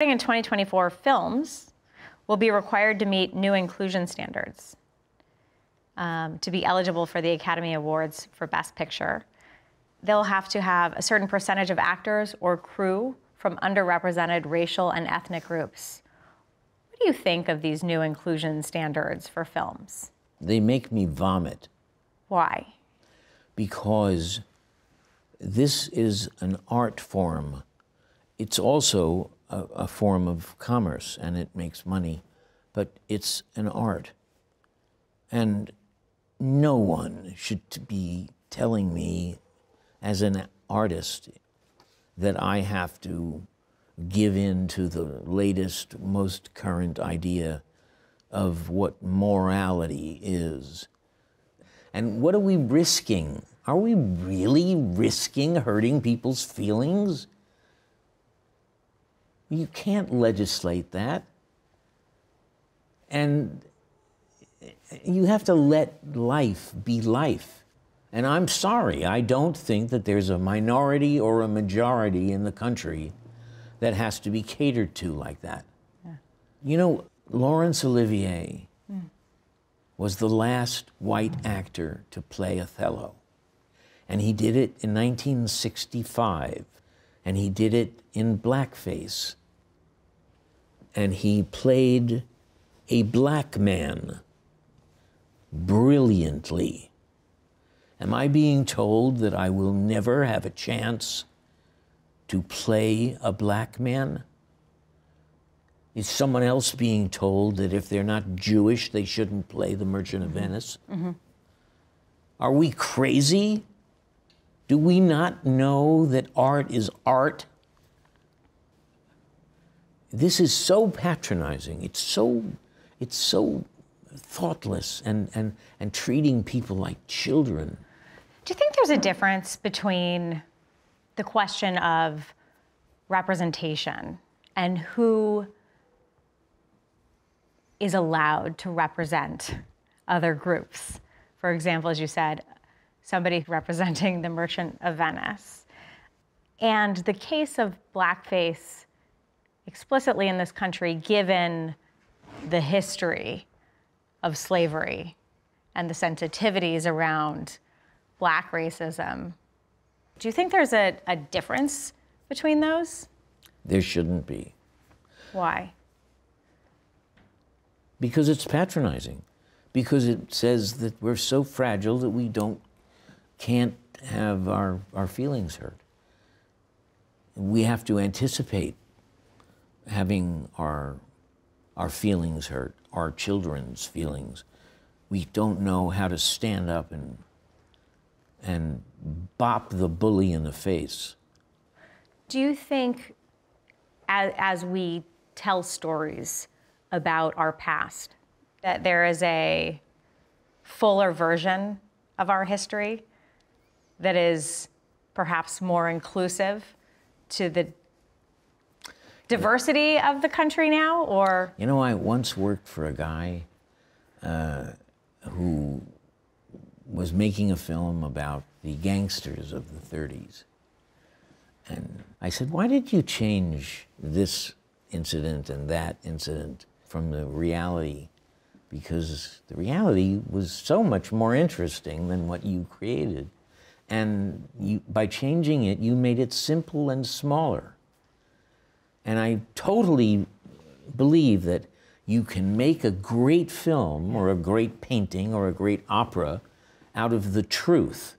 In 2024, films will be required to meet new inclusion standards to be eligible for the Academy Awards for Best Picture. They'll have to have a certain percentage of actors or crew from underrepresented racial and ethnic groups. What do you think of these new inclusion standards for films? They make me vomit. Why? Because this is an art form. It's also a form of commerce, and it makes money, but it's an art. And no one should be telling me as an artist that I have to give in to the latest, most current idea of what morality is. And what are we risking? Are we really risking hurting people's feelings? You can't legislate that. And you have to let life be life. And I'm sorry, I don't think that there's a minority or a majority in the country that has to be catered to like that. Yeah. You know, Laurence Olivier was the last white actor to play Othello. And he did it in 1965. And he did it in blackface. And he played a black man brilliantly. Am I being told that I will never have a chance to play a black man? Is someone else being told that if they're not Jewish, they shouldn't play The Merchant of Venice? Mm-hmm. Are we crazy? Do we not know that art is art? This is so patronizing. It's so thoughtless and treating people like children. Do you think there's a difference between the question of representation and who is allowed to represent other groups? For example, as you said, somebody representing the Merchant of Venice. And the case of blackface explicitly in this country, given the history of slavery and the sensitivities around black racism. Do you think there's a difference between those? There shouldn't be. Why? Because it's patronizing. Because it says that we're so fragile that we can't have our feelings hurt. We have to anticipate having our feelings hurt, our children's feelings. We don't know how to stand up and bop the bully in the face. Do you think, as we tell stories about our past, that there is a fuller version of our history that is perhaps more inclusive to the diversity of the country now, or? You know, I once worked for a guy who was making a film about the gangsters of the 30s. And I said, why did you change this incident and that incident from the reality? Because the reality was so much more interesting than what you created. And by changing it, you made it simple and smaller. And I totally believe that you can make a great film or a great painting or a great opera out of the truth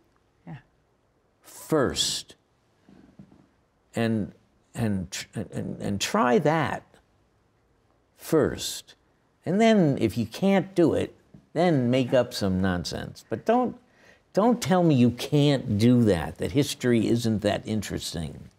first. And try that first. And then if you can't do it, then make up some nonsense. But don't tell me you can't do that history isn't that interesting.